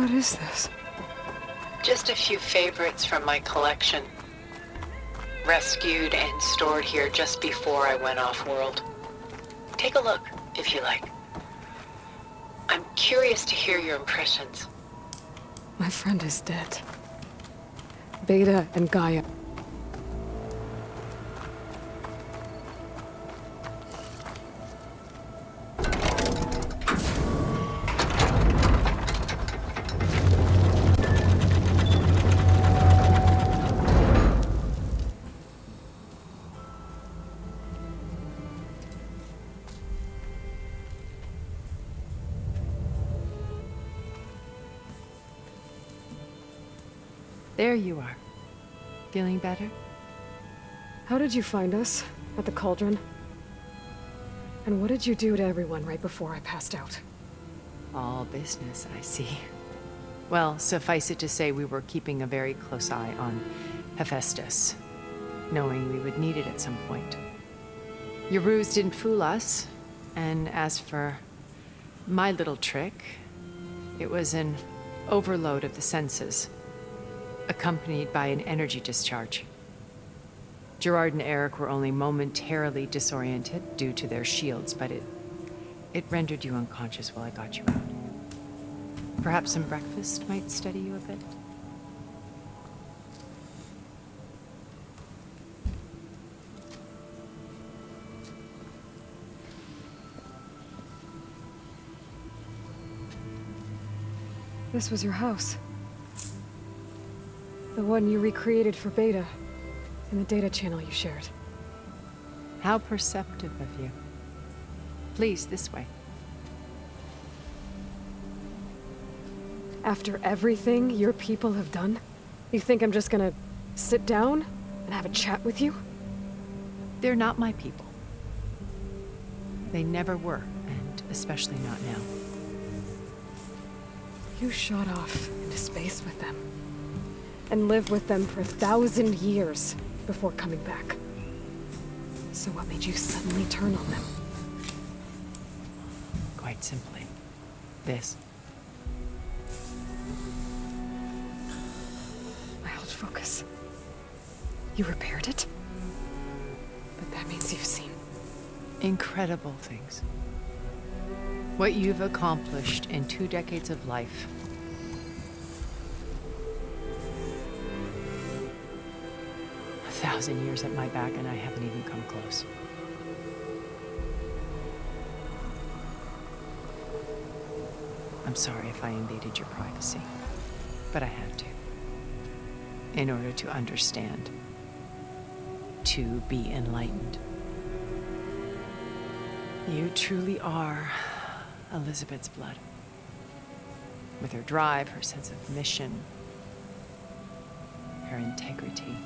What is this? Just a few favorites from my collection. Rescued and stored here just before I went off-world. Take a look, if you like. I'm curious to hear your impressions. My friend is dead. Beta and Gaia. There you are. Feeling better? How did you find us? At the cauldron? And what did you do to everyone right before I passed out? All business, I see. Well, suffice it to say we were keeping a very close eye on Hephaestus, knowing we would need it at some point. Your ruse didn't fool us, and as for my little trick, it was an overload of the senses, accompanied by an energy discharge. Gerard and Eric were only momentarily disoriented due to their shields, but it rendered you unconscious while I got you out. Perhaps some breakfast might steady you a bit? This was your house. The one you recreated for Beta, in the data channel you shared. How perceptive of you. Please, this way. After everything your people have done, you think I'm just gonna sit down and have a chat with you? They're not my people. They never were, and especially not now. You shot off into space with them, and lived with them for 1,000 years before coming back. So what made you suddenly turn on them? Quite simply, this. My old focus. You repaired it? But that means you've seen Incredible things. What you've accomplished in 2 decades of life. A 1,000 years at my back and I haven't even come close. I'm sorry if I invaded your privacy, but I had to. In order to understand. To be enlightened. You truly are Elizabeth's blood. With her drive, her sense of mission, her integrity.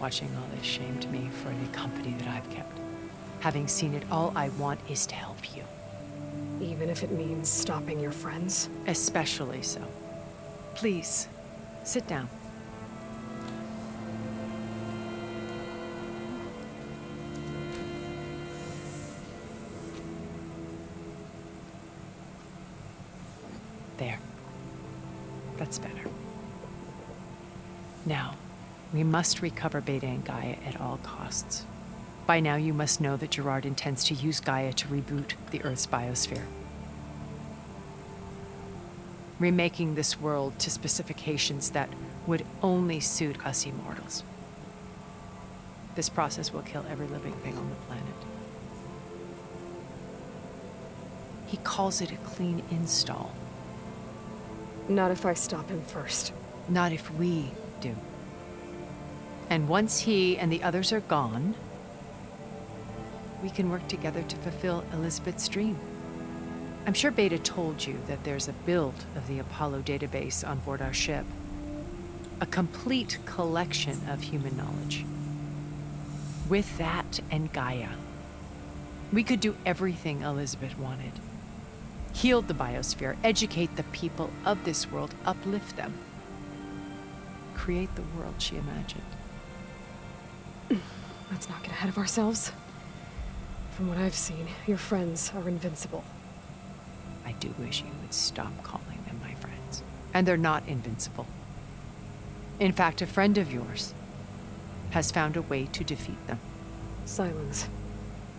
Watching all this shamed me for the company that I've kept. Having seen it, all I want is to help you. even if it means stopping your friends? Especially so. Please, sit down. There. That's better. Now, we must recover Beta and Gaia at all costs. By now, you must know that Gerard intends to use Gaia to reboot the Earth's biosphere. Remaking this world to specifications that would only suit us immortals. This process will kill every living thing on the planet. He calls it a clean install. Not if I stop him first. Not if we do. And once he and the others are gone, we can work together to fulfill Elizabeth's dream. I'm sure Beta told you that there's a build of the Apollo database on board our ship. A complete collection of human knowledge. With that and Gaia, we could do everything Elizabeth wanted. Heal the biosphere, educate the people of this world, uplift them. Create the world she imagined. Let's not get ahead of ourselves. From what I've seen, your friends are invincible. I do wish you would stop calling them my friends. And they're not invincible. In fact, a friend of yours has found a way to defeat them. Silence.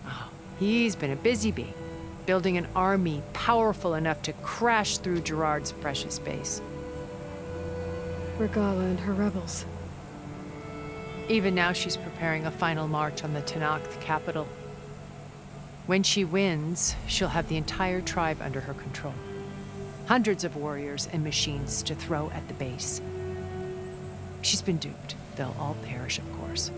Oh, he's been a busy bee, building an army powerful enough to crash through Gerard's precious base. Regala and her rebels. Even now, she's preparing a final march on the Tanakh capital. When she wins, she'll have the entire tribe under her control. Hundreds of warriors and machines to throw at the base. She's been duped. They'll all perish, of course.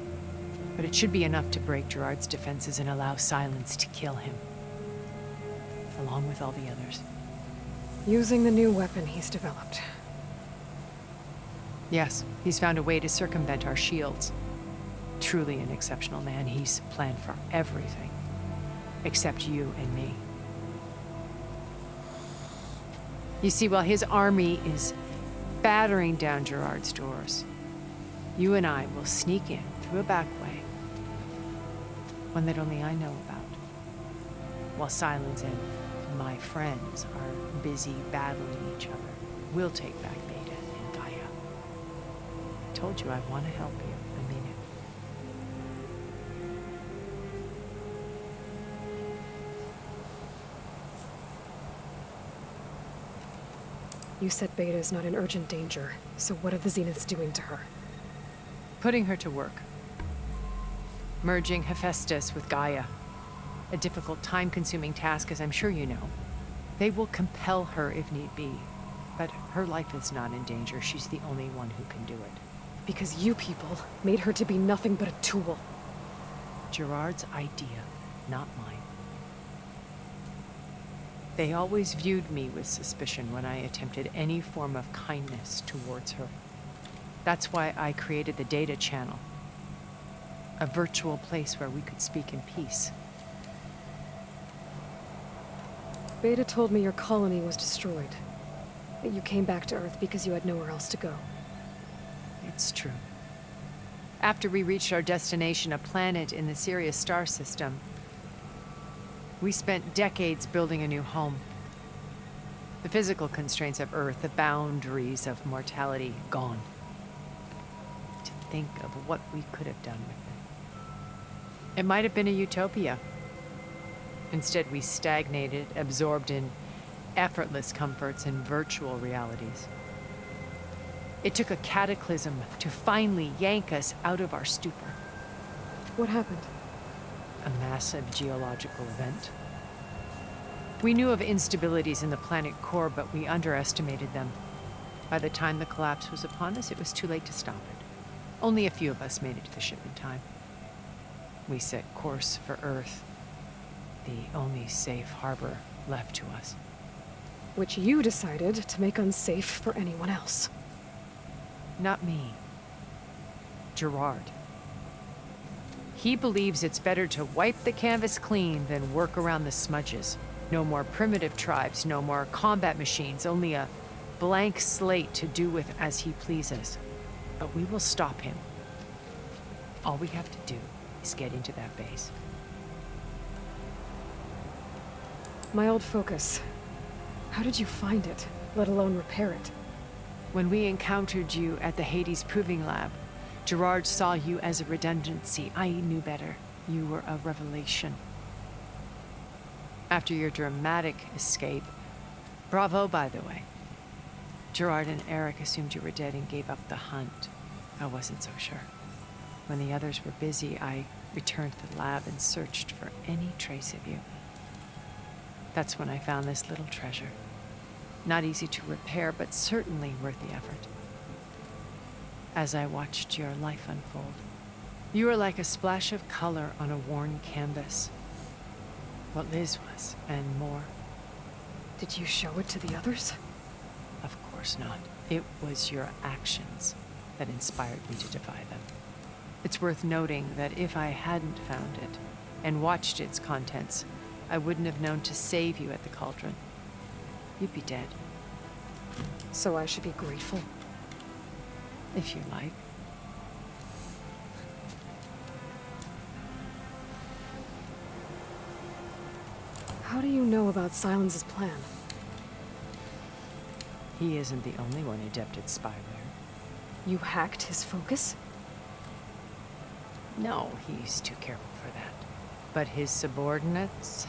But it should be enough to break Gerard's defenses and allow Silence to kill him. Along with all the others. Using the new weapon he's developed. Yes, he's found a way to circumvent our shields. Truly an exceptional man. He's planned for everything. Except you and me. You see, while his army is battering down Gerard's doors, you and I will sneak in through a back way. One that only I know about. While Silence and my friends are busy battling each other, we'll take back Beta and Gaia. I told you I want to help you. I mean it. You said Beta is not in urgent danger, so what are the Zeniths doing to her? Putting her to work. Merging Hephaestus with Gaia. A difficult, time-consuming task, as I'm sure you know. They will compel her if need be, but her life is not in danger. She's the only one who can do it. Because you people made her to be nothing but a tool. Gerard's idea, not mine. They always viewed me with suspicion when I attempted any form of kindness towards her. That's why I created the data channel. A virtual place where we could speak in peace. Beta told me your colony was destroyed. That you came back to Earth because you had nowhere else to go. It's true. After we reached our destination, a planet in the Sirius star system, we spent decades building a new home. The physical constraints of Earth, the boundaries of mortality, gone. To think of what we could have done with it. It might have been a utopia. Instead, we stagnated, absorbed in effortless comforts and virtual realities. It took a cataclysm to finally yank us out of our stupor. What happened? A massive geological event. We knew of instabilities in the planet core, but we underestimated them. By the time the collapse was upon us, it was too late to stop it. Only a few of us made it to the ship in time. We set course for Earth, the only safe harbor left to us. Which you decided to make unsafe for anyone else. Not me. Gerard. He believes it's better to wipe the canvas clean than work around the smudges. No more primitive tribes, no more combat machines, only a blank slate to do with as he pleases. But we will stop him. All we have to do is get into that base. My old focus. How did you find it, let alone repair it? When we encountered you at the Hades Proving Lab, Gerard saw you as a redundancy. I knew better. You were a revelation. After your dramatic escape, bravo, by the way. Gerard and Eric assumed you were dead and gave up the hunt. I wasn't so sure. When the others were busy, I returned to the lab and searched for any trace of you. That's when I found this little treasure. Not easy to repair, but certainly worth the effort. As I watched your life unfold, you were like a splash of color on a worn canvas. What Liz was, and more. Did you show it to the others? Of course not. It was your actions that inspired me to defy them. It's worth noting that if I hadn't found it and watched its contents, I wouldn't have known to save you at the cauldron. You'd be dead. So I should be grateful. If you like. How do you know about Silence's plan? He isn't the only one adept at spyware. You hacked his focus? No, he's too careful for that. But his subordinates?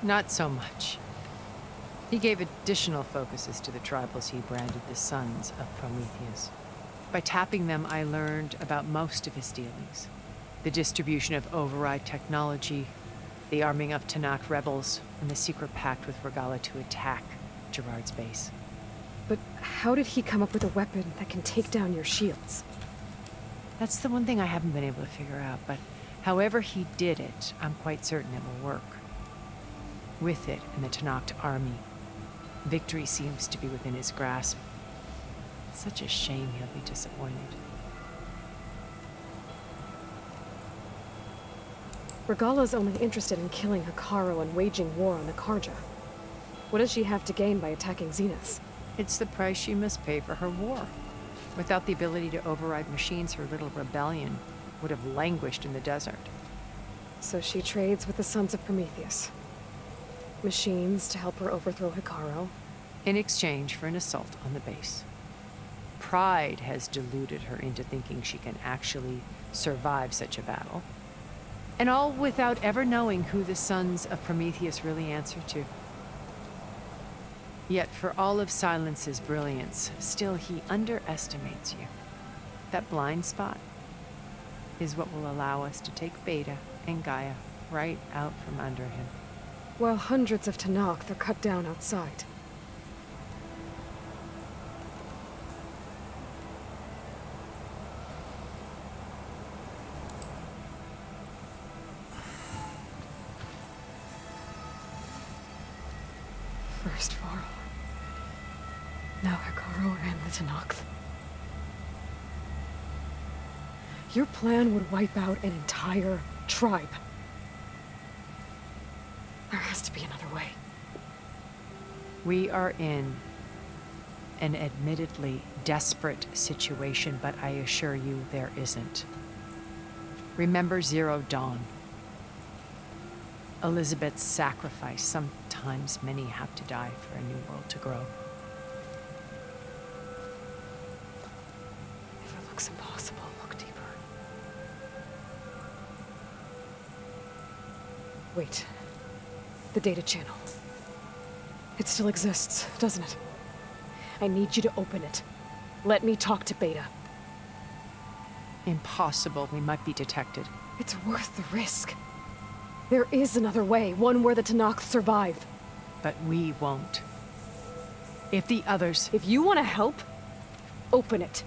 Not so much. He gave additional focuses to the tribals he branded the Sons of Prometheus. By tapping them, I learned about most of his dealings. The distribution of override technology, the arming of Tanakh rebels, and the secret pact with Regala to attack Gerard's base. But how did he come up with a weapon that can take down your shields? That's the one thing I haven't been able to figure out, but however he did it, I'm quite certain it will work. With it and the Tanakh army, victory seems to be within his grasp. Such a shame he'll be disappointed. Regala's only interested in killing Hekarro and waging war on the Karja. What does she have to gain by attacking Zeniths? It's the price she must pay for her war. Without the ability to override machines, her little rebellion would have languished in the desert. So she trades with the Sons of Prometheus. Machines to help her overthrow Hekarro. In exchange for an assault on the base. Pride has deluded her into thinking she can actually survive such a battle. And all without ever knowing who the Sons of Prometheus really answer to. Yet for all of Silence's brilliance, still he underestimates you. That blind spot is what will allow us to take Beta and Gaia right out from under him. While hundreds of Tanakh are cut down outside. First Varl. Now Hekarro and the Tanakh. Your plan would wipe out an entire tribe. There has to be another way. We are in an admittedly desperate situation, but I assure you there isn't. Remember Zero Dawn. Elizabeth's sacrifice. Sometimes many have to die for a new world to grow. If it looks impossible, look deeper. Wait. The data channel. It still exists, doesn't it? I need you to open it. Let me talk to Beta. Impossible. We might be detected. It's worth the risk. There is another way, one where the Tanakh survive. But we won't. If the others... If you want to help, open it.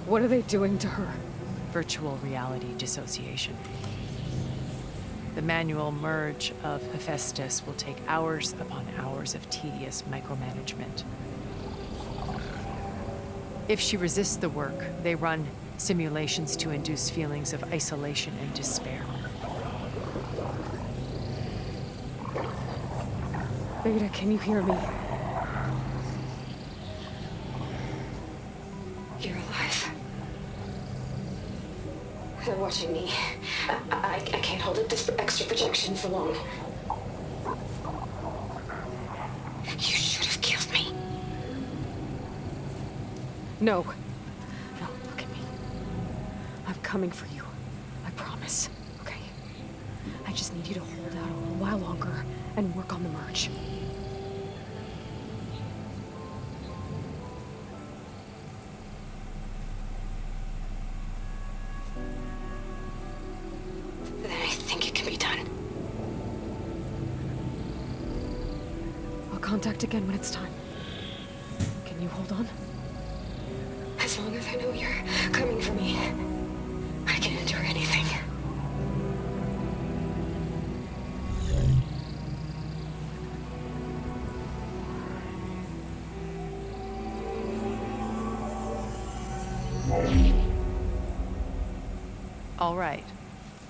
What are they doing to her? Virtual reality dissociation. The manual merge of Hephaestus will take hours upon hours of tedious micromanagement. If she resists the work, they run simulations to induce feelings of isolation and despair. Beta, can you hear me? You're alive. They're watching me. I can't hold up this extra projection for long. You should have killed me. No. No, look at me. I'm coming for you. I promise. Okay? I just need you to hold out a little while longer and work on the merge. Then I think it can be done. I'll contact again when it's time. Can you hold on? As long as I know you're coming for me. All right.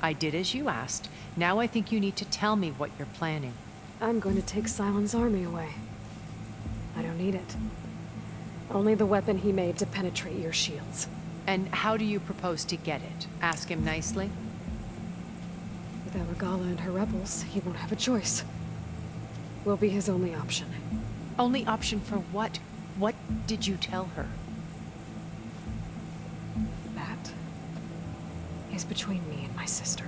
I did as you asked. Now I think you need to tell me what you're planning. I'm going to take Silent's army away. I don't need it. Only the weapon he made to penetrate your shields. And how do you propose to get it? Ask him nicely? Without Regala and her rebels, he won't have a choice. We'll be his only option. Only option for what? What did you tell her? That is between me and my sister.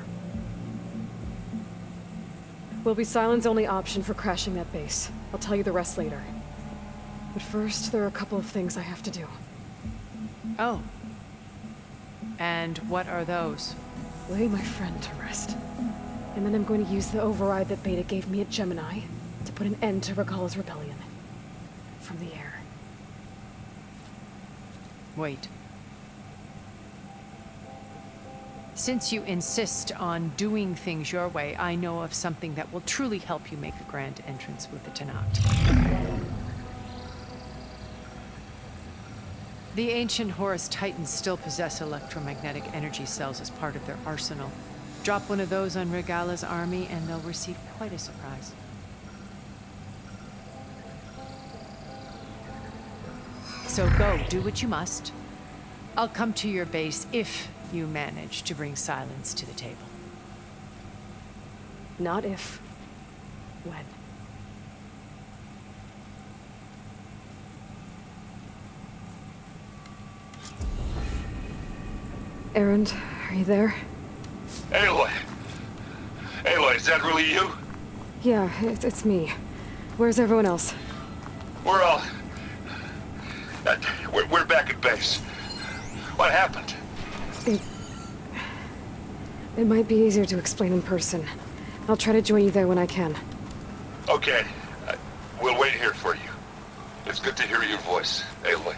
Will be Silent's only option for crashing that base. I'll tell you the rest later. But first, there are a couple of things I have to do. Oh. And what are those? Lay my friend to rest. And then I'm going to use the override that Beta gave me at Gemini to put an end to Regala's rebellion. From the air. Wait. Since you insist on doing things your way, I know of something that will truly help you make a grand entrance with the Tenat. The ancient Horus Titans still possess electromagnetic energy cells as part of their arsenal. Drop one of those on Regala's army and they'll receive quite a surprise. So go, do what you must. I'll come to your base if you manage to bring Silence to the table. Not if. When. Erend, are you there? Aloy! Aloy, is that really you? Yeah, it's me. Where's everyone else? We're all... we're back at base. What happened? It might be easier to explain in person. I'll try to join you there when I can. Okay. We'll wait here for you. It's good to hear your voice, Aloy.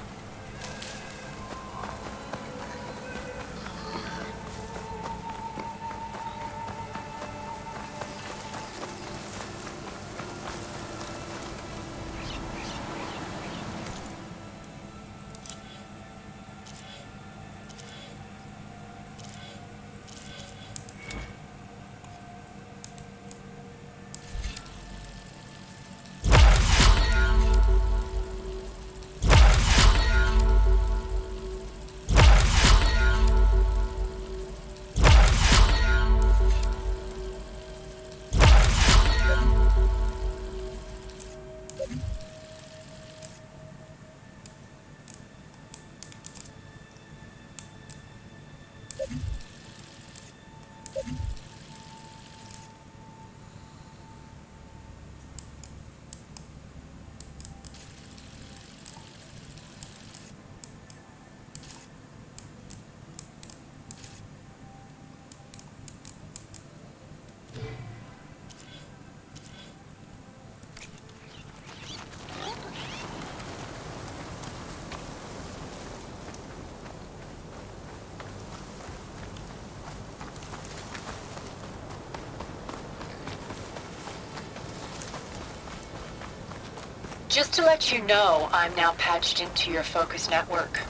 Just to let you know, I'm now patched into your focus network.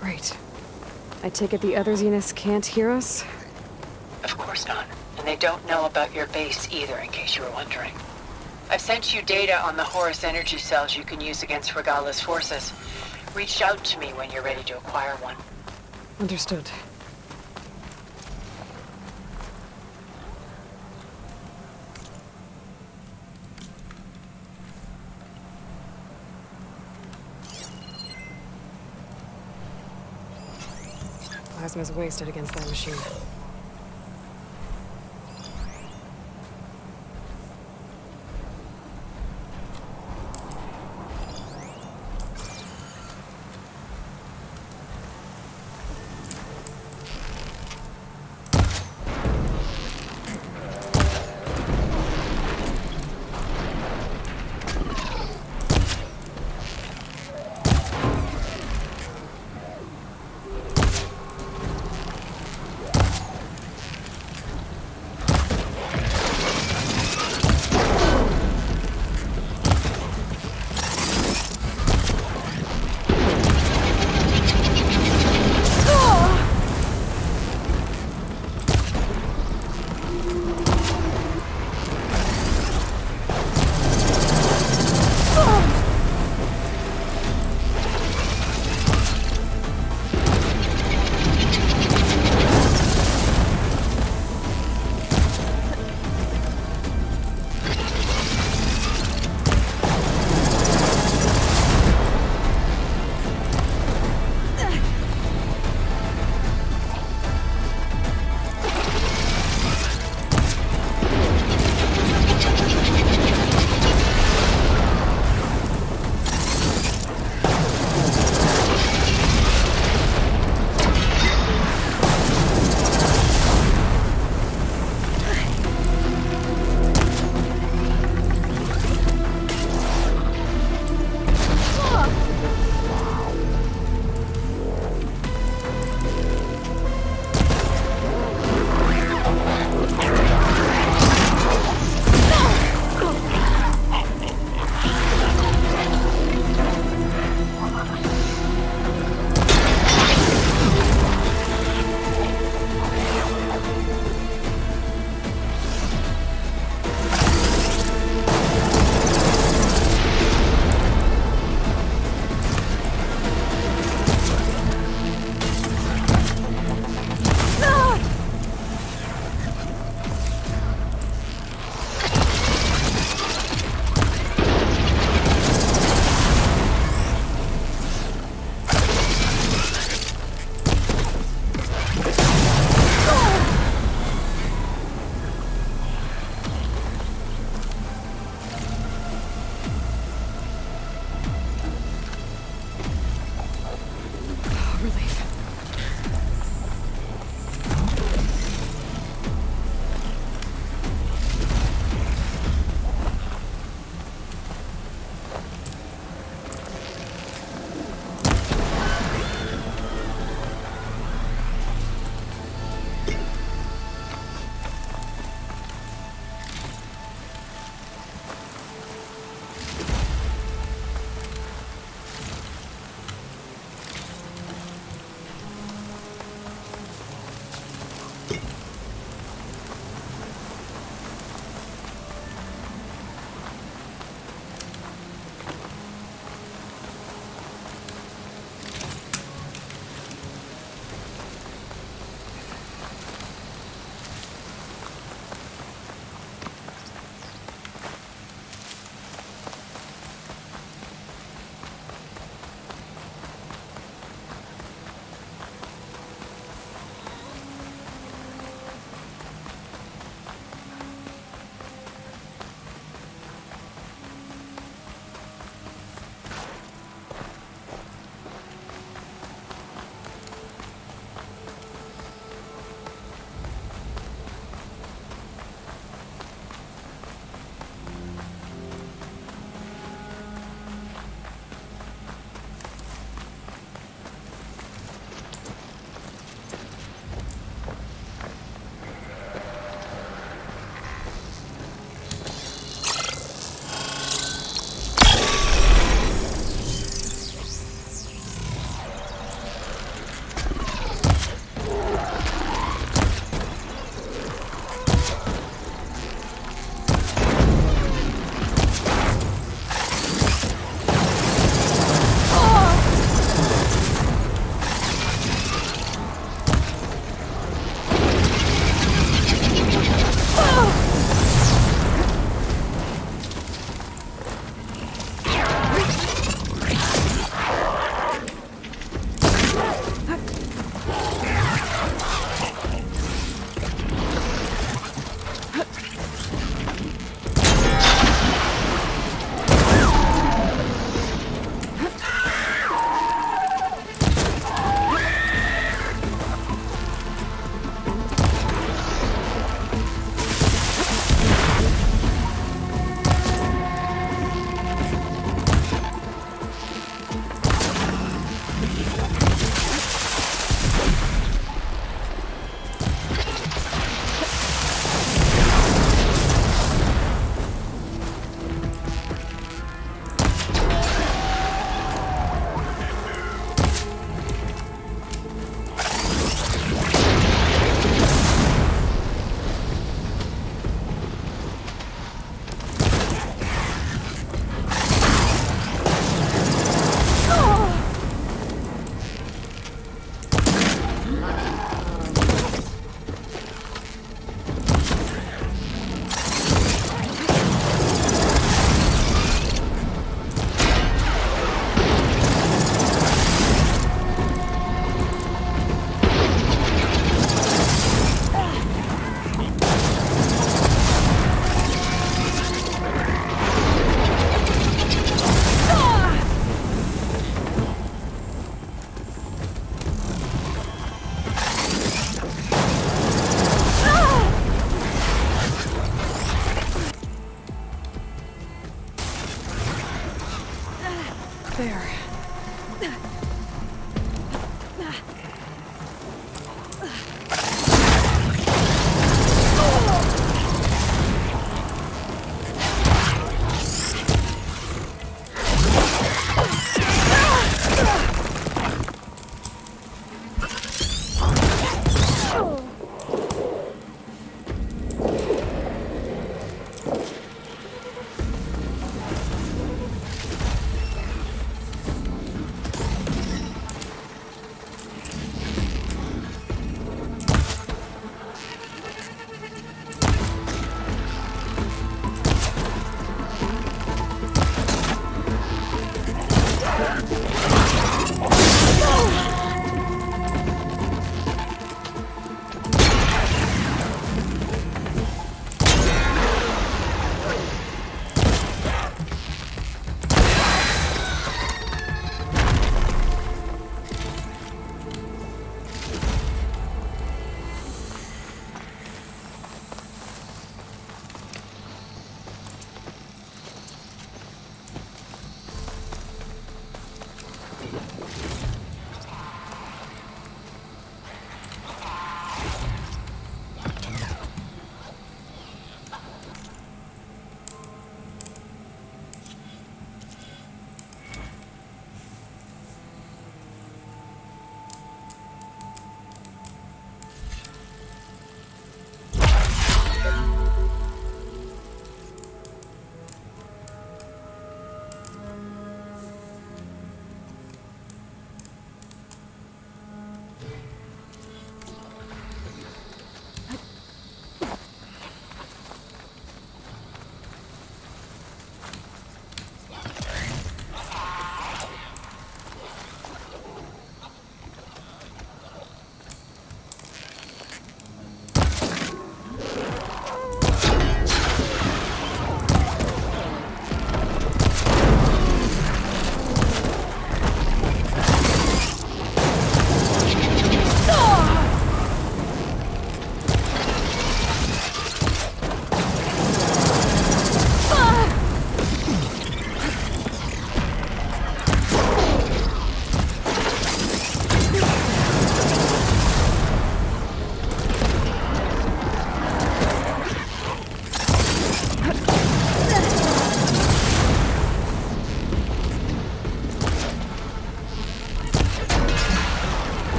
Great. I take it the other Zeniths can't hear us? Of course not. And they don't know about your base either, in case you were wondering. I've sent you data on the Horus energy cells you can use against Regala's forces. Reach out to me when you're ready to acquire one. Understood. Plasma's wasted against that machine.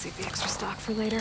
Save the extra stock for later.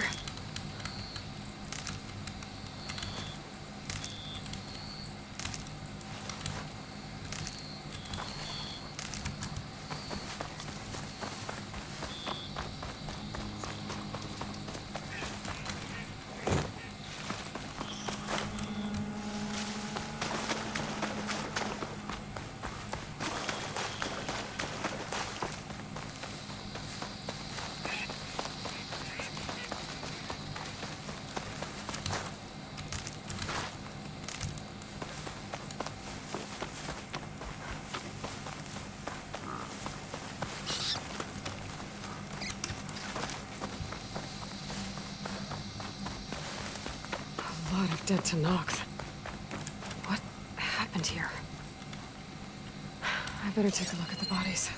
Dead to Nox. What happened here? I better take a look at the bodies.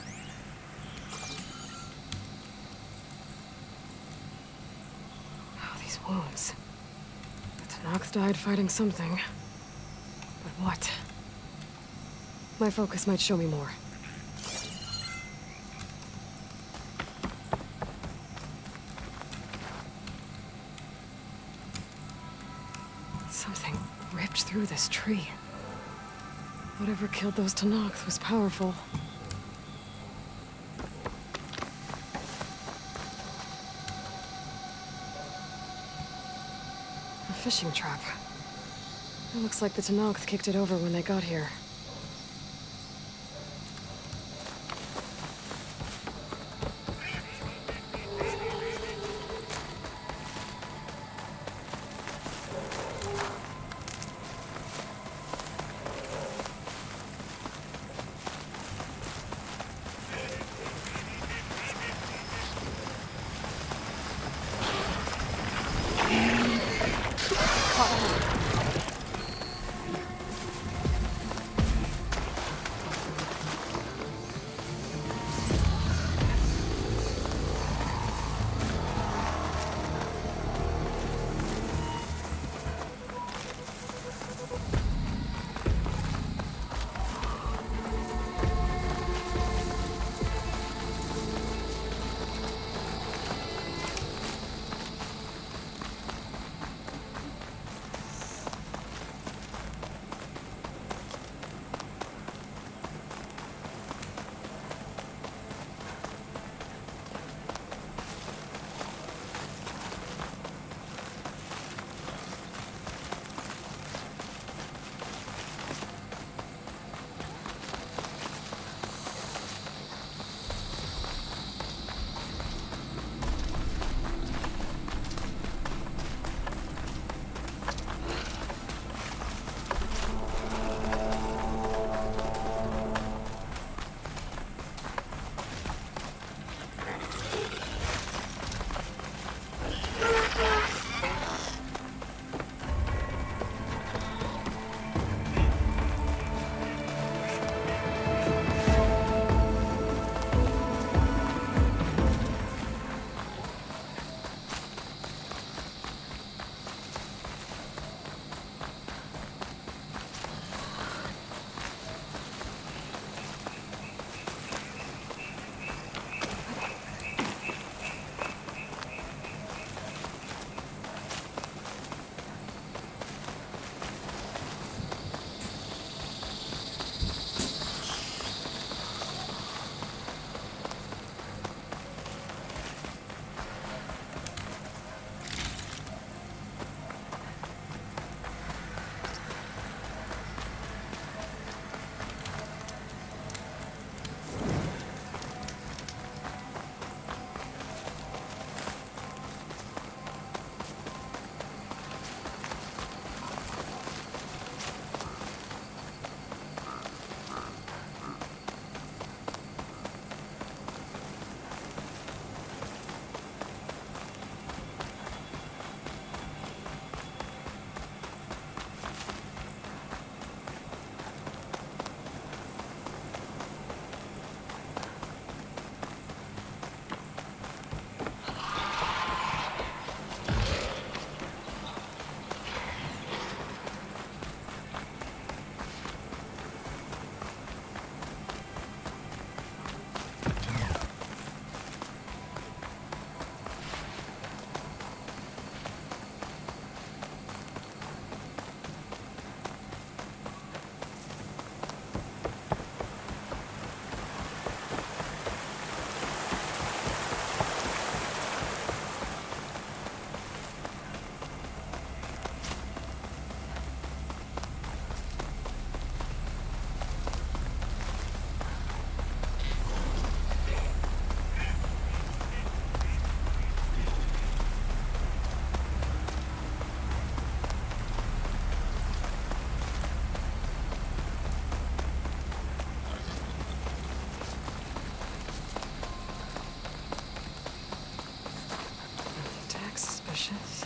Oh, these wounds. The Tanox died fighting something. But what? My focus might show me more. Something ripped through this tree. Whatever killed those Tanox was powerful. A fishing trap. It looks like the Tanox kicked it over when they got here. suspicious.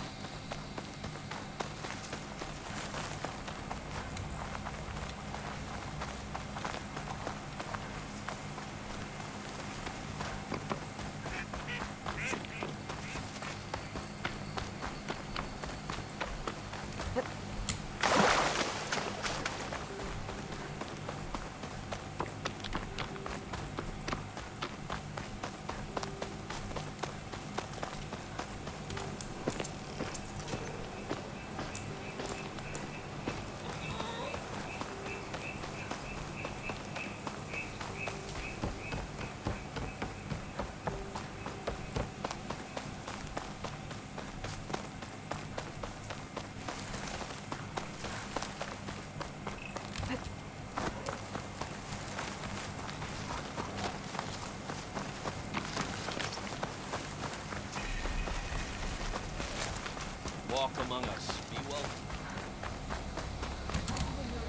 Walk among us. Be welcome.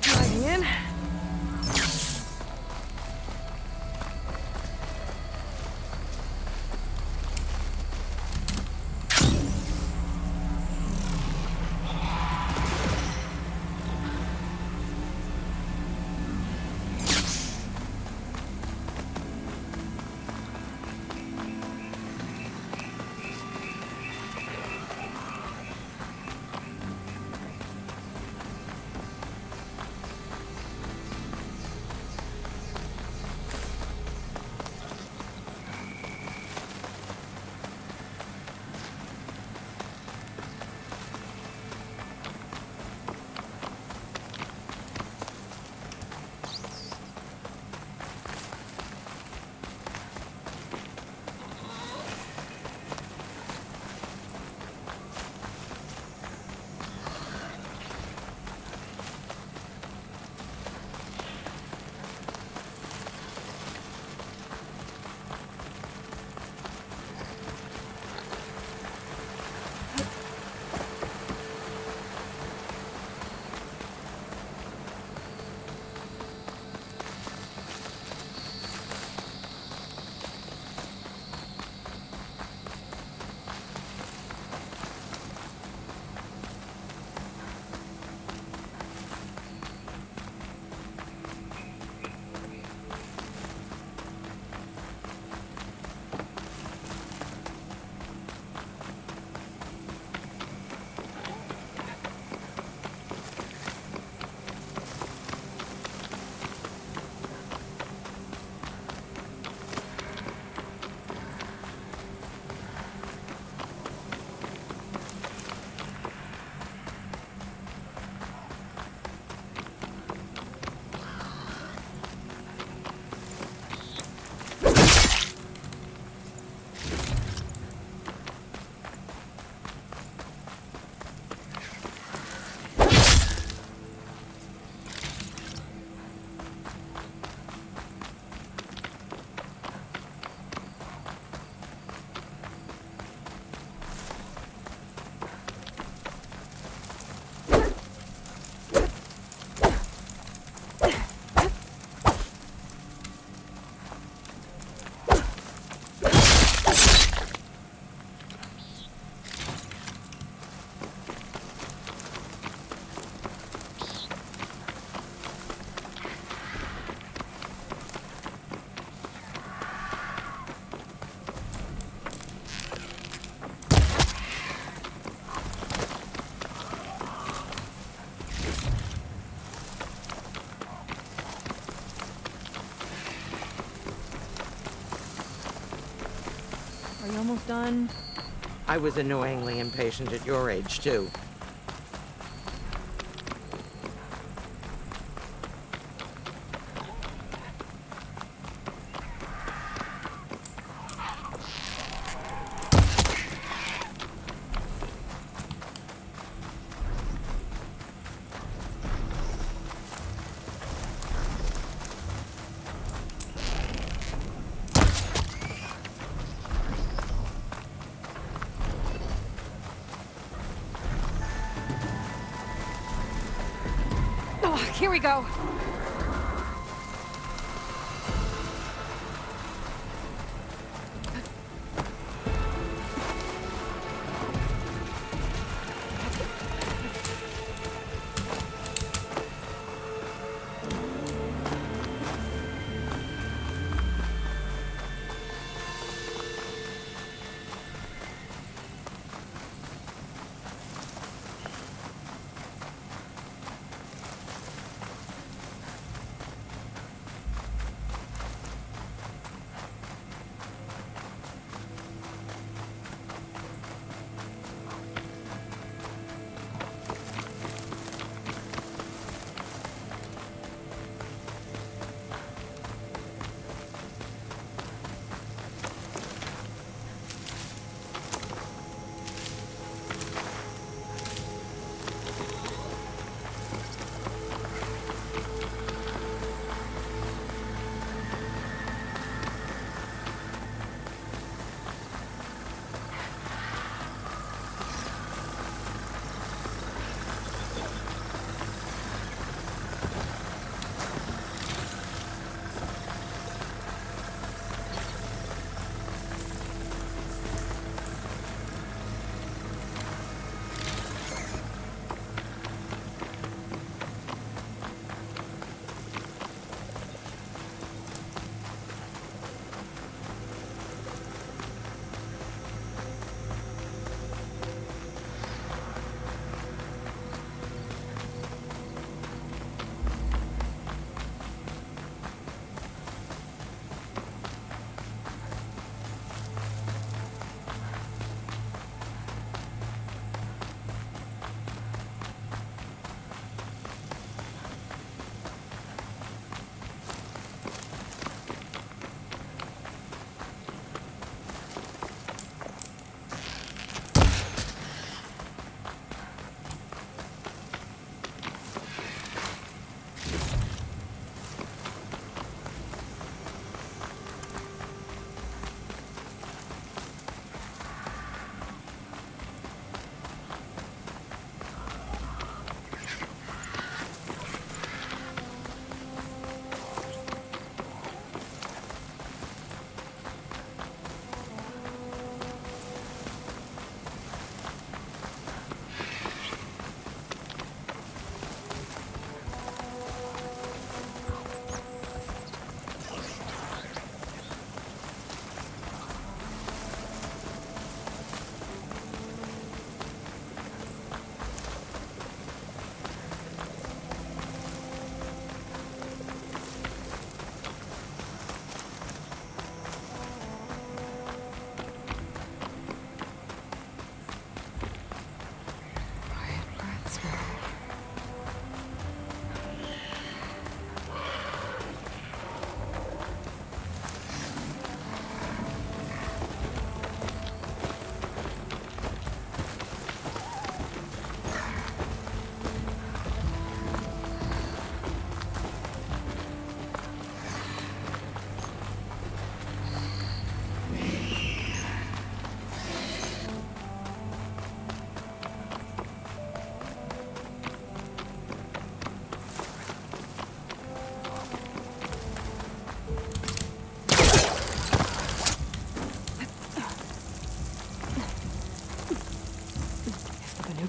Driving in. Are you almost done? I was annoyingly impatient at your age, too. Here we go.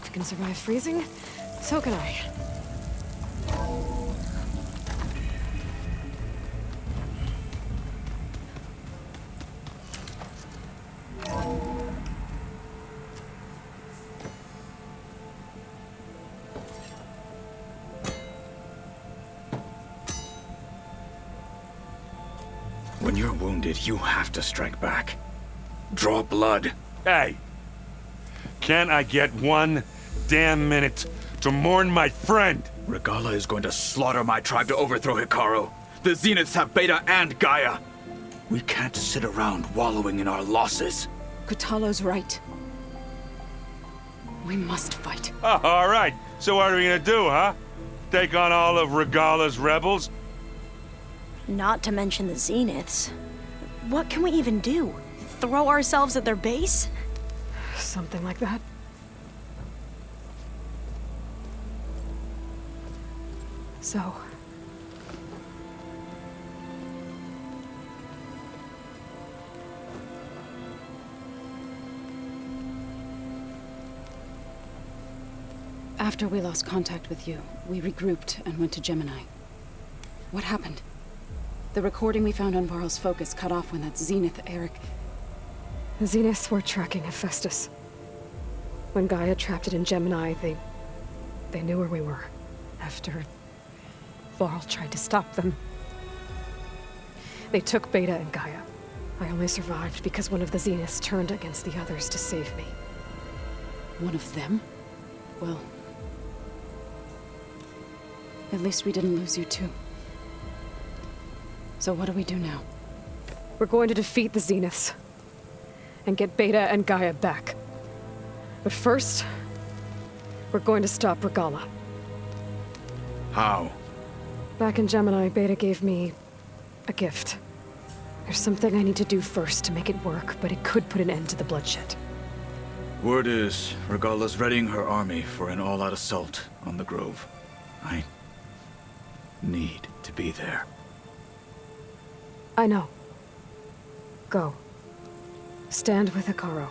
If you can survive freezing, so can I. When you're wounded, you have to strike back. Draw blood. Hey! Can't I get one damn minute to mourn my friend? Regala is going to slaughter my tribe to overthrow Hikaru. The Zeniths have Beta and Gaia. We can't sit around wallowing in our losses. Kutalo's right. We must fight. Oh, all right. So what are we gonna do, huh? Take on all of Regala's rebels? Not to mention the Zeniths. What can we even do? Throw ourselves at their base? Something like that. So... After we lost contact with you, we regrouped and went to Gemini. What happened? The recording we found on Varl's focus cut off when that Zenith Eric... The Zeniths were tracking Hephaestus. When Gaia trapped it in Gemini, they knew where we were. After Varl tried to stop them. They took Beta and Gaia. I only survived because one of the Zeniths turned against the others to save me. One of them? Well... at least we didn't lose you too. So what do we do now? We're going to defeat the Zeniths. And get Beta and Gaia back. But first, we're going to stop Regala. How? Back in Gemini, Beta gave me a gift. There's something I need to do first to make it work, but it could put an end to the bloodshed. Word is, Regala's readying her army for an all-out assault on the Grove. I need to be there. I know. Go. Stand with Hikaru.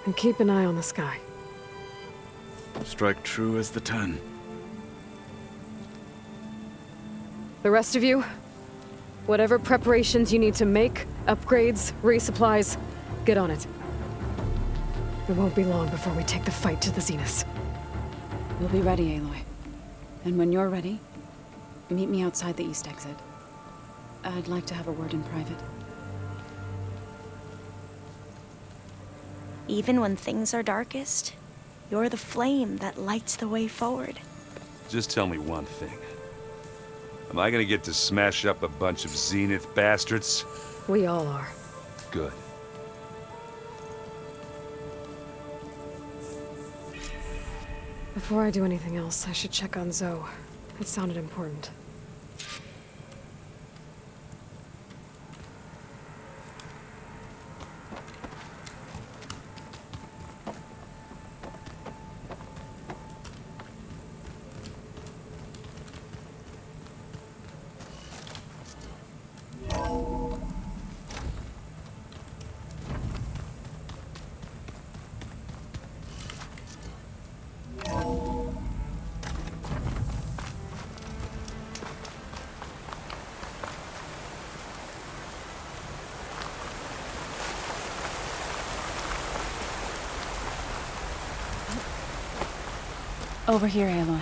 And keep an eye on the sky. Strike true as the 10. The rest of you, whatever preparations you need to make, upgrades, resupplies, get on it. It won't be long before we take the fight to the Zeniths. We'll be ready, Aloy. And when you're ready, meet me outside the east exit. I'd like to have a word in private. Even when things are darkest, you're the flame that lights the way forward. Just tell me one thing. Am I gonna get to smash up a bunch of Zenith bastards? We all are. Good. Before I do anything else, I should check on Zoe. It sounded important. Over here, Aloy.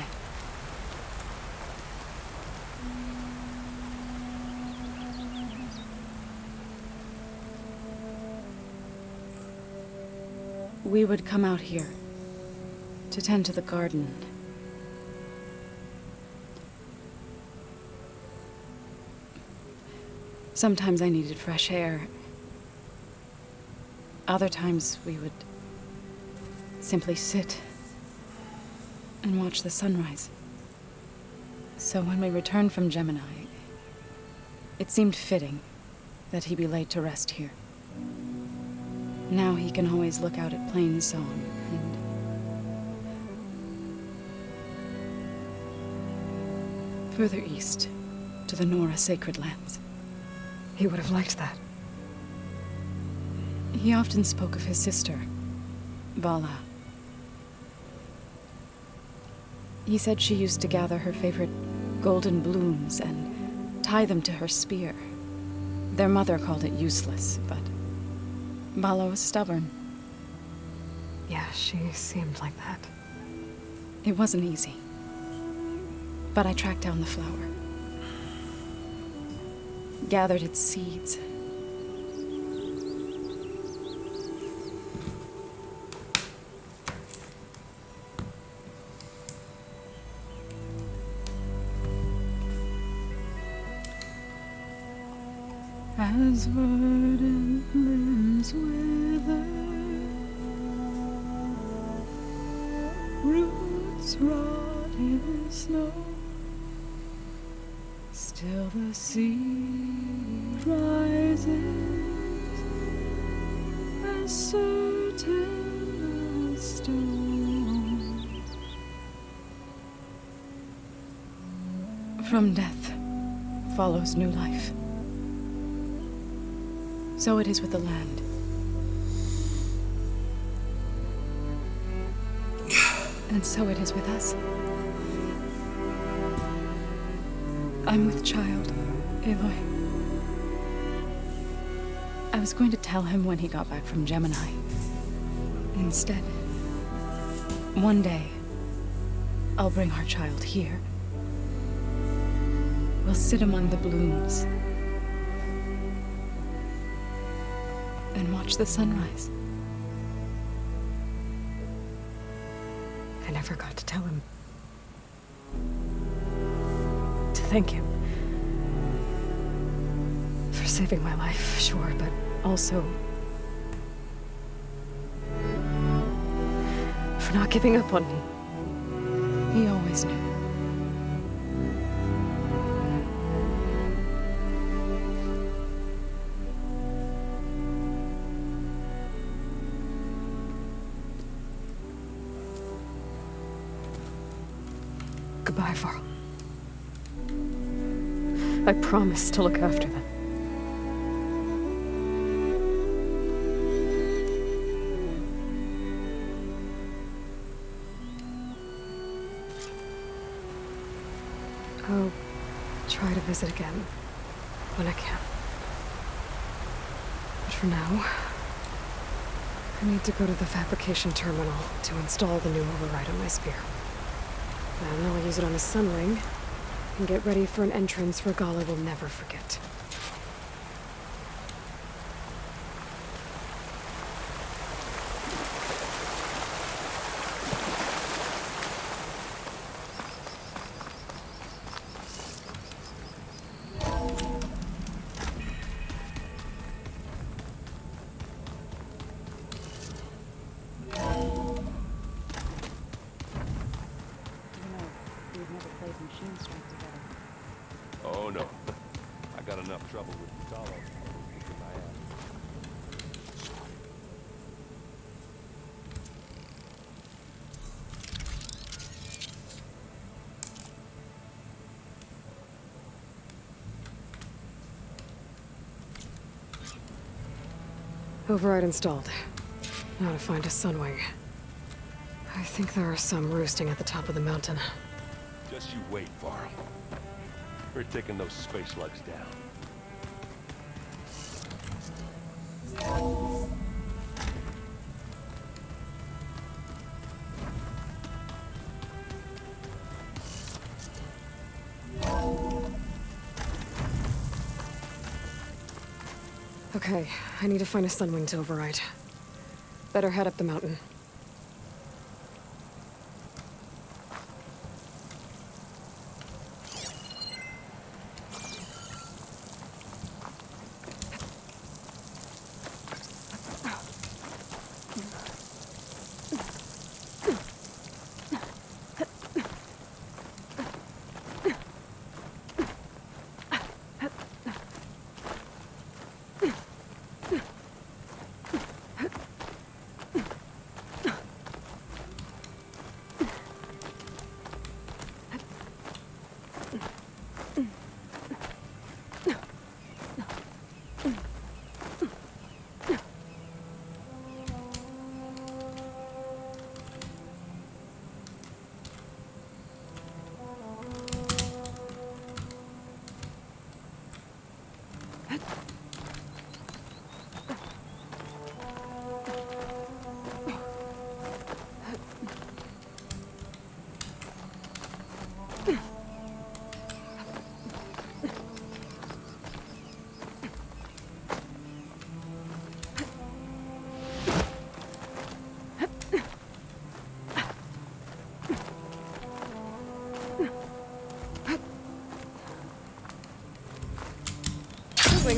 We would come out here to tend to the garden. Sometimes I needed fresh air. Other times we would simply sit and watch the sunrise. So when we returned from Gemini, it seemed fitting that he be laid to rest here. Now he can always look out at Plains Song and further east to the Nora Sacred Lands. He would have liked that. He often spoke of his sister, Vala, He said she used to gather her favorite golden blooms and tie them to her spear. Their mother called it useless, but Bala was stubborn. Yeah, she seemed like that. It wasn't easy. But I tracked down the flower. Gathered its seeds. As verdant limbs wither, roots rot in snow, still the seed rises as certain as stone. From death follows new life. So it is with the land. And so it is with us. I'm with child, Aloy. I was going to tell him when he got back from Gemini. Instead, one day, I'll bring our child here. We'll sit among the blooms and watch the sunrise. I never got to tell him. To thank him. For saving my life, sure, but also for not giving up on me. He always knew. Goodbye, Varl. I promise to look after them. I'll try to visit again when I can. But for now, I need to go to the fabrication terminal to install the new override on my spear. Then I'll use it on a sunwing and get ready for an entrance Regala will never forget. Oh no. I got enough trouble with Regala. Override installed. Now to find a sunwing. I think there are some roosting at the top of the mountain. Just you wait, Varl. We're taking those space slugs down. Okay, I need to find a sunwing to override. Better head up the mountain.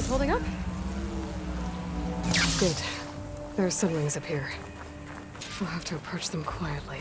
Things holding up? Good. There are sunwings up here. We'll have to approach them quietly.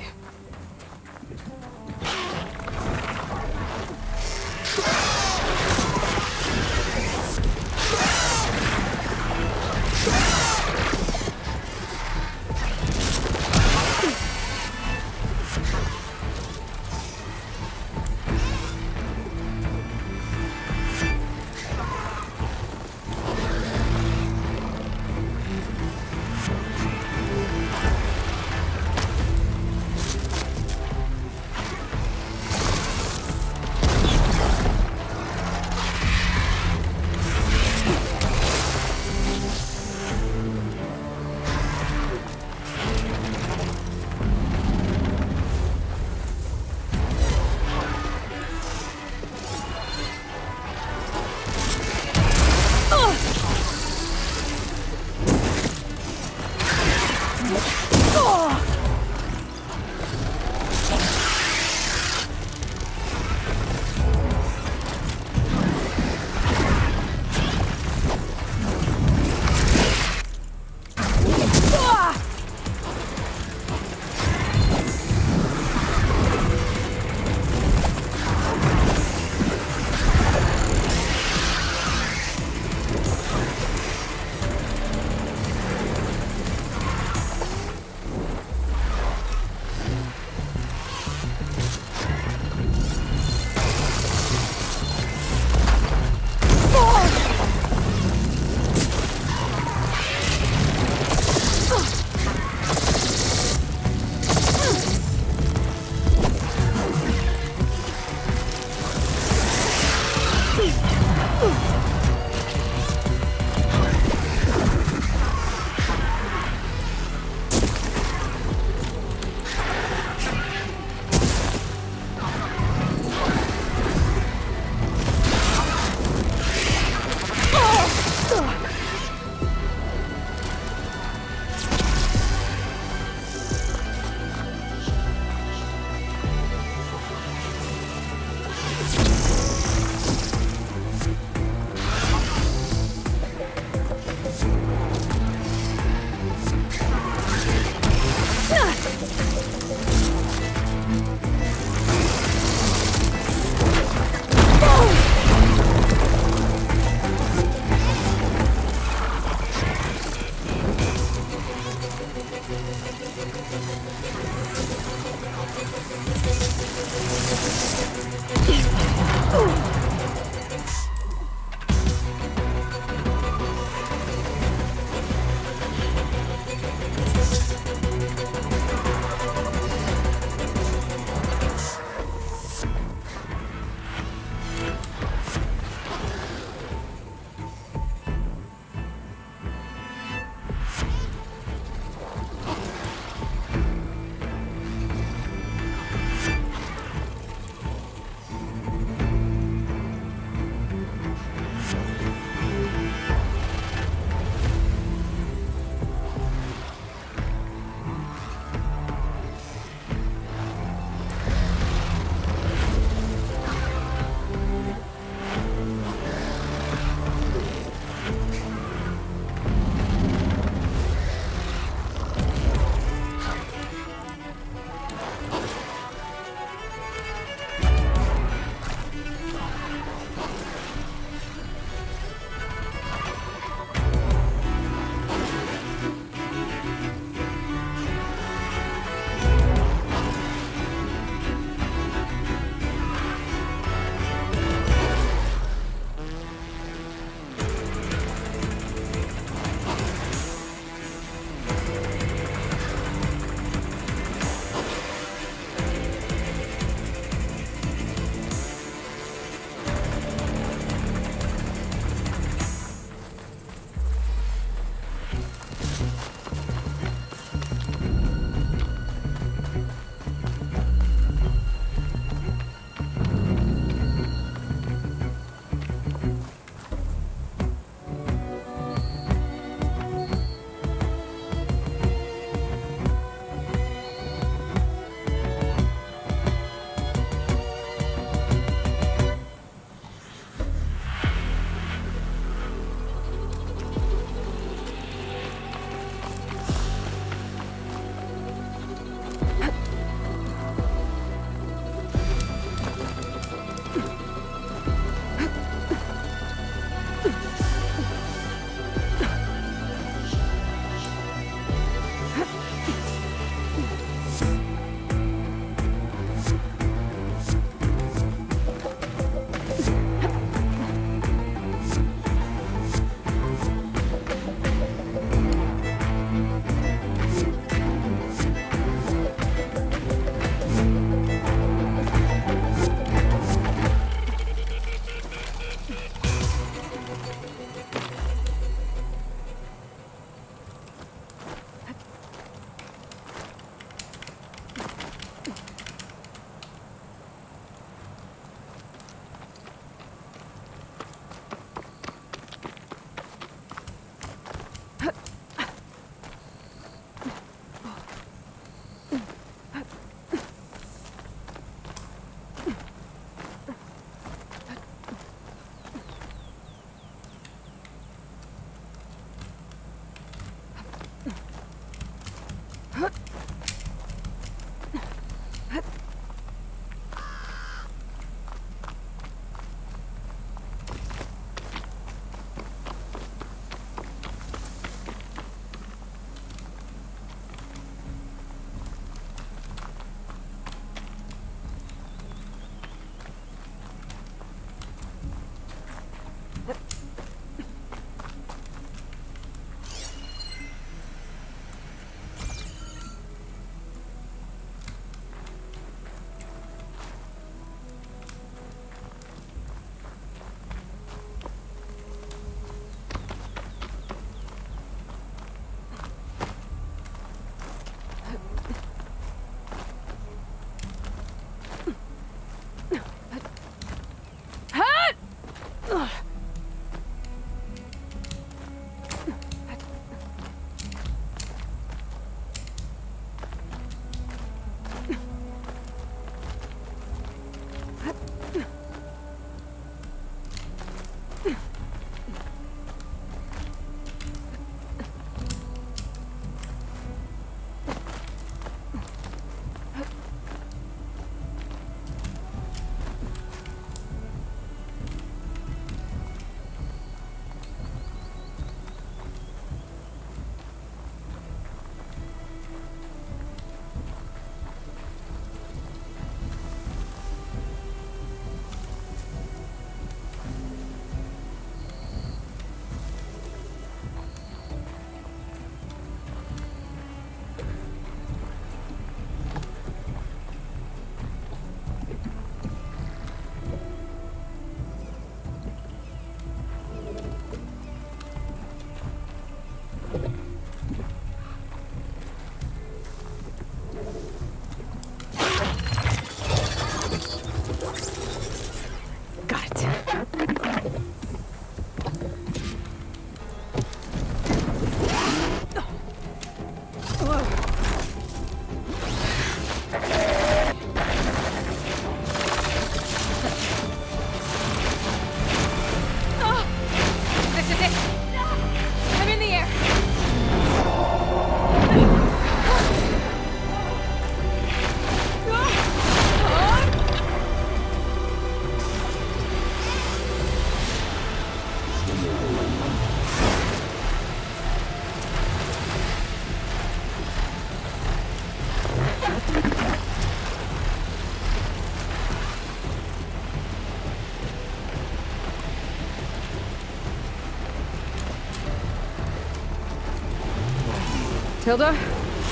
Tilda,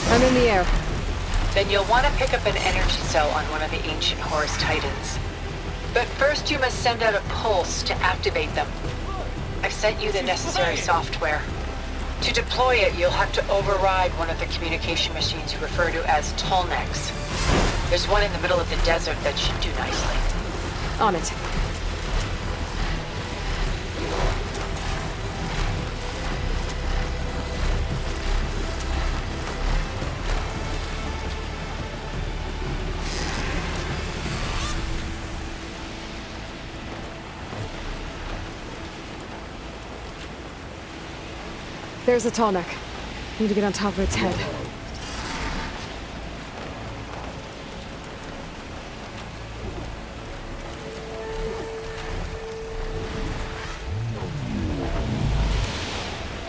I'm in the air. Then you'll want to pick up an energy cell on one of the ancient Horus Titans. But first you must send out a pulse to activate them. I've sent you the necessary software. To deploy it, you'll have to override one of the communication machines you refer to as Tolnecs. There's one in the middle of the desert that should do nicely. On it. There's the Tolnec. Need to get on top of its head.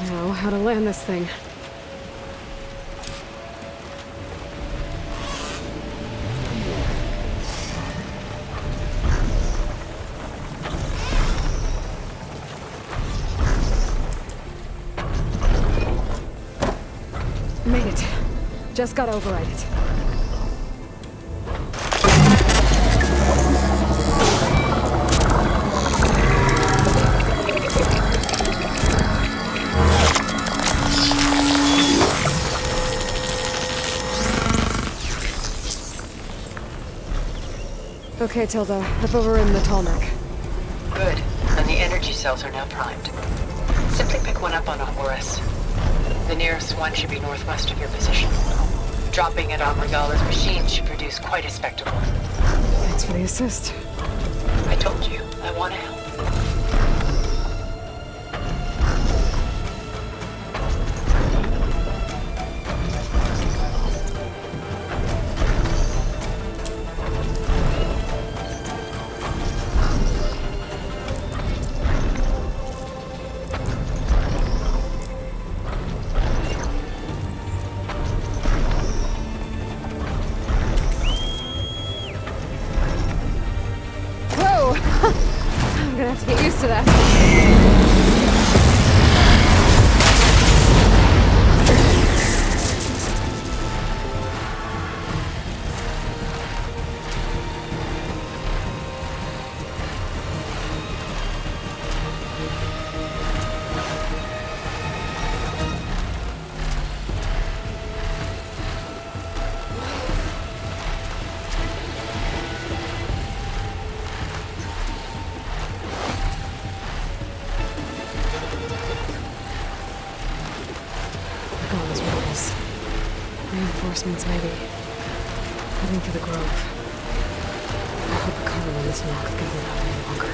Now, how to land this thing. Just gotta override it. Okay, Tilda. I've overridden the Tallneck. Good. And the energy cells are now primed. Simply pick one up on a Horus. The nearest one should be northwest of your position. Dropping it on Regalla's machine should produce quite a spectacle. Thanks for the assist. I told you, I want to help. I'm gonna have to get used to that. Reinforcements, maybe. Heading for the Grove. I hope the cover on this lock can hold out any longer.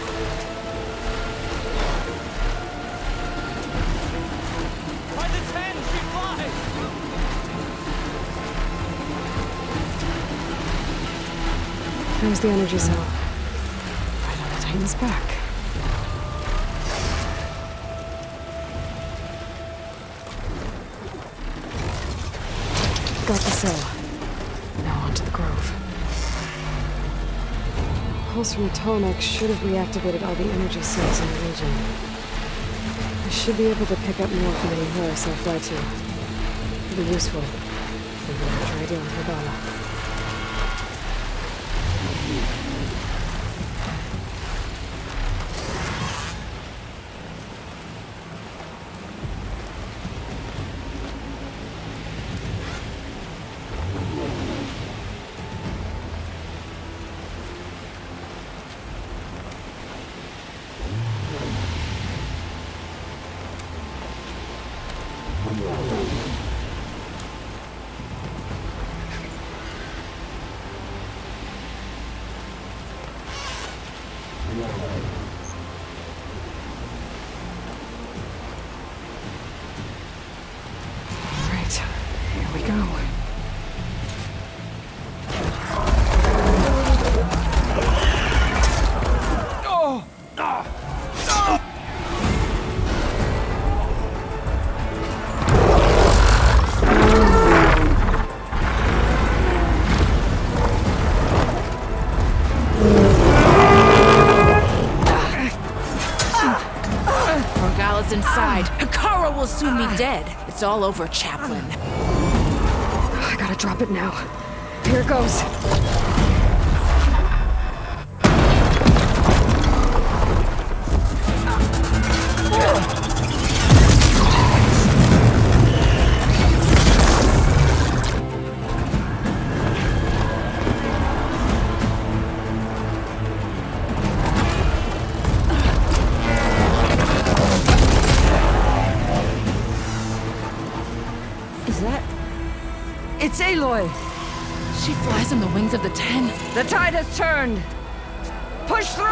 By the 10, she flies! There's the energy cell. Right on the Titan's back. Got the cell. Now on to the Grove. Pulse from the Tallneck should have reactivated all the energy cells in the region. I should be able to pick up more from any Horus I fly to. It'll be useful. Maybe I'll try dealing with Regalla. Right, here we go. Inside. Hikara will soon be dead. It's all over, Chaplain. I gotta drop it now. Here it goes. It's Aloy! She flies on the wings of the 10. The tide has turned! Push through!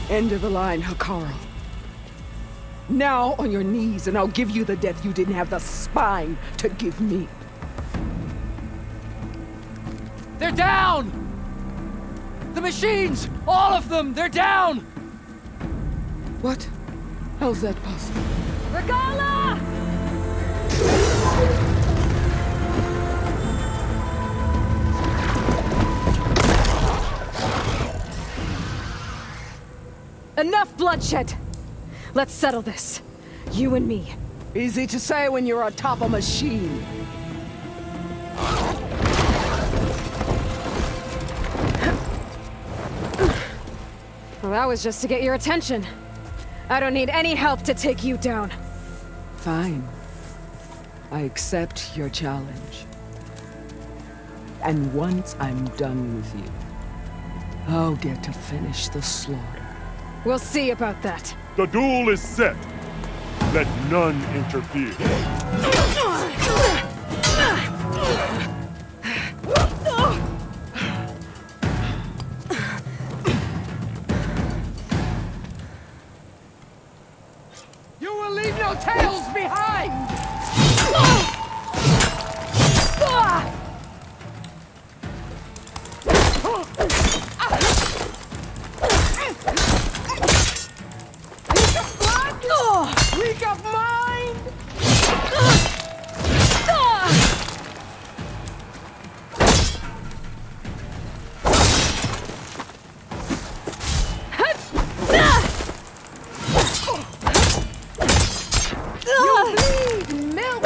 End of the line, Hikara. Now on your knees, and I'll give you the death you didn't have the spine to give me. They're down! The machines! All of them! They're down! What? How's that possible? Regala! Enough bloodshed! Let's settle this. You and me. Easy to say when you're atop a machine. Well, that was just to get your attention. I don't need any help to take you down. Fine. I accept your challenge. And once I'm done with you, I'll get to finish the slaughter. We'll see about that. The duel is set. Let none interfere. You will leave no tails behind! Weak of mind! You bleed milk!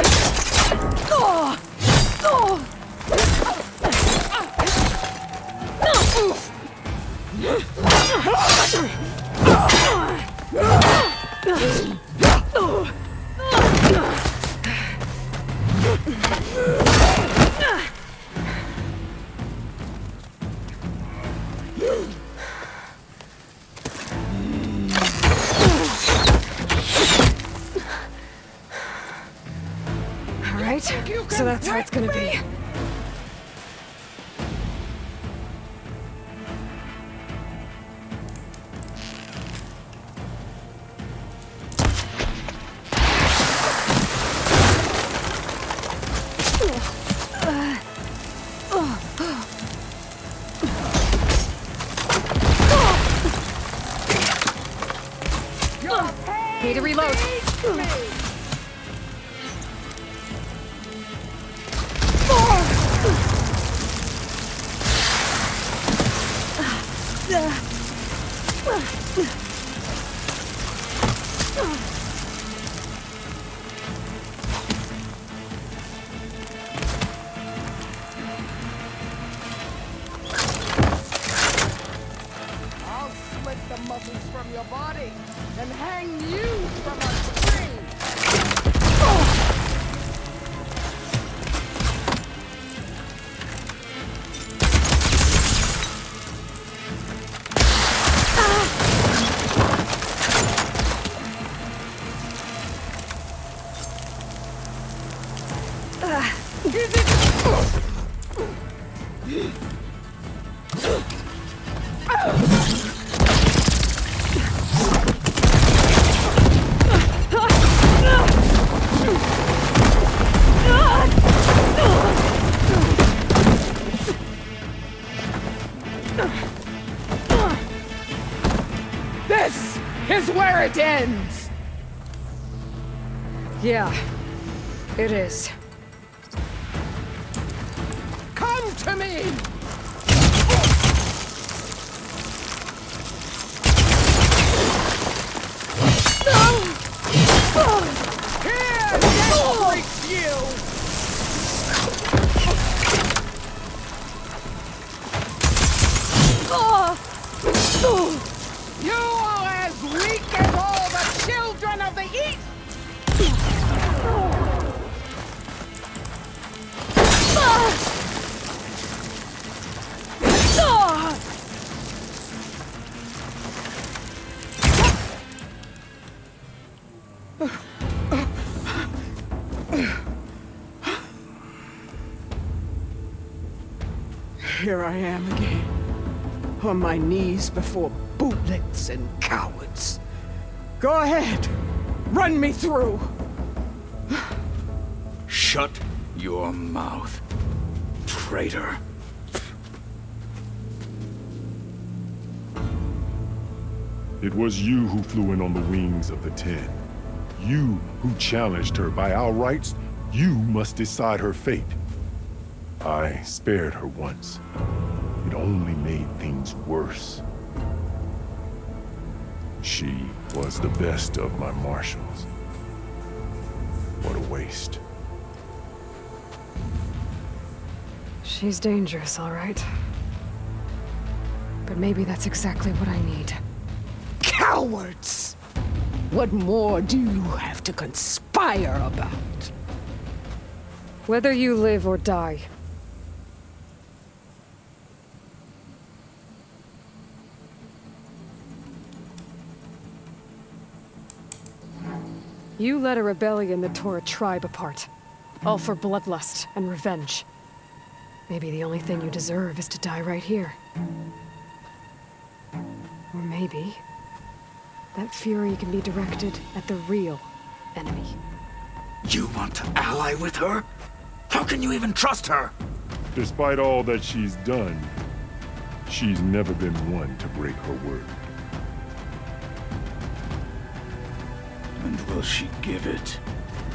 All right, so that's how it's gonna be. Need to reload. I'll split the muscles from your body and hang you from a tree! This is where it ends! Yeah, it is. Come to me! Here, death breaks you! You are as weak as all the children of the East! Here I am again, on my knees before bootlets and cowards. Go ahead, run me through. Shut your mouth, traitor. It was you who flew in on the wings of the 10. You who challenged her. By our rights, you must decide her fate. I spared her once. It only made things worse. She was the best of my marshals. What a waste. She's dangerous, all right. But maybe that's exactly what I need. Cowards! What more do you have to conspire about? Whether you live or die. You led a rebellion that tore a tribe apart. All for bloodlust and revenge. Maybe the only thing you deserve is to die right here. Or maybe that fury can be directed at the real enemy. You want to ally with her? How can you even trust her? Despite all that she's done, she's never been one to break her word. And will she give it?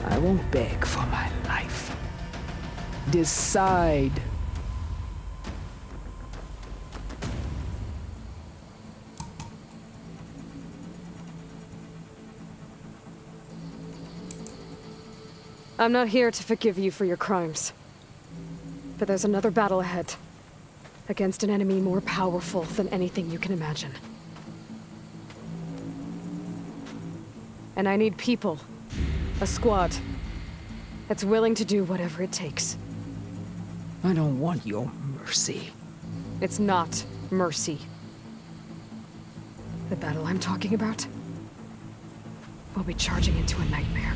I won't beg for my life. Decide. I'm not here to forgive you for your crimes. But there's another battle ahead. Against an enemy more powerful than anything you can imagine. And I need people. A squad. That's willing to do whatever it takes. I don't want your mercy. It's not mercy. The battle I'm talking about will be charging into a nightmare.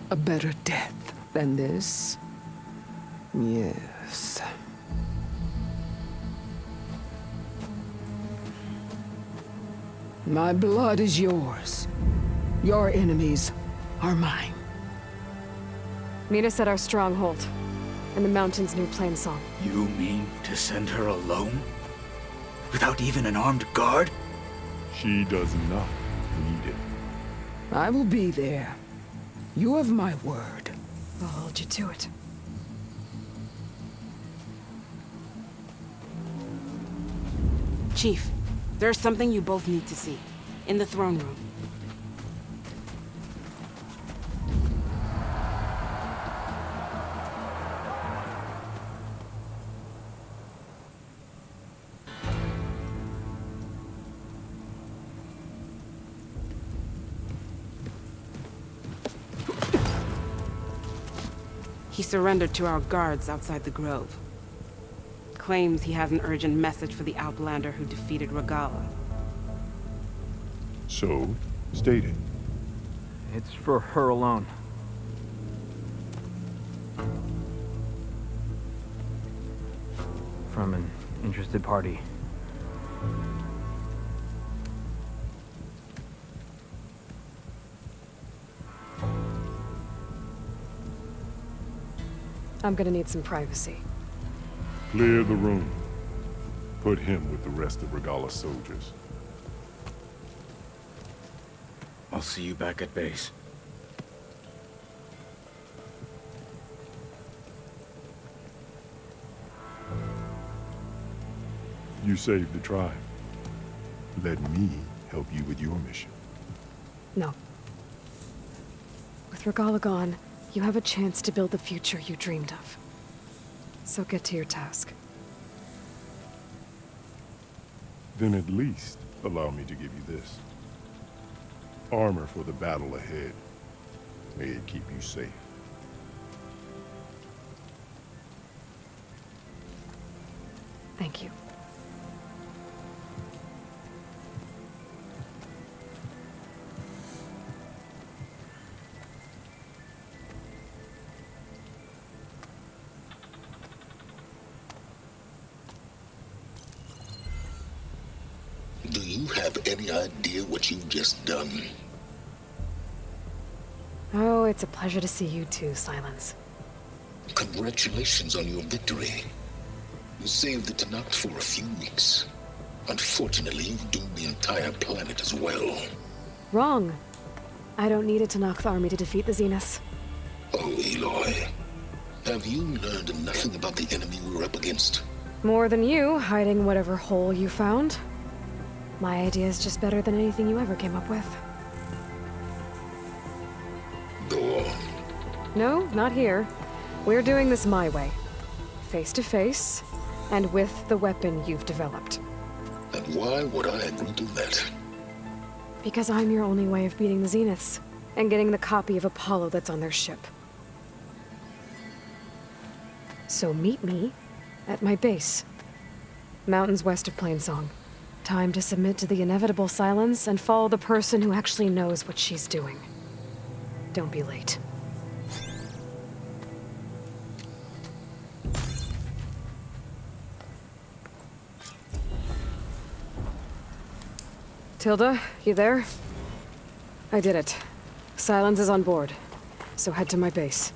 A better death than this? Yes. My blood is yours. Your enemies are mine. Meet us at our stronghold, in the mountains near Plainsong. You mean to send her alone? Without even an armed guard? She does not need it. I will be there. You have my word. I'll hold you to it. Chief, there's something you both need to see. In the throne room. He surrendered to our guards outside the grove. Claims he has an urgent message for the Outlander who defeated Regalla. So, state it. It's for her alone. From an interested party. I'm gonna need some privacy. Clear the room. Put him with the rest of Regalla's soldiers. I'll see you back at base. You saved the tribe. Let me help you with your mission. No. With Regalla gone, you have a chance to build the future you dreamed of. So get to your task. Then at least allow me to give you this. Armor for the battle ahead. May it keep you safe. Thank you. Do you have any idea what you've just done? Oh, it's a pleasure to see you too, Silence. Congratulations on your victory. You saved the Tanakh for a few weeks. Unfortunately, you doomed the entire planet as well. Wrong. I don't need it to knock the army to defeat the Zeniths. Oh, Aloy. Have you learned nothing about the enemy we're up against? More than you, hiding whatever hole you found. My idea is just better than anything you ever came up with. Go on. No, not here. We're doing this my way. Face to face, and with the weapon you've developed. And why would I agree to that? Because I'm your only way of beating the Zeniths, and getting the copy of Apollo that's on their ship. So meet me at my base. Mountains west of Plainsong. Time to submit to the inevitable silence and follow the person who actually knows what she's doing. Don't be late. Tilda, you there? I did it. Silence is on board, so head to my base.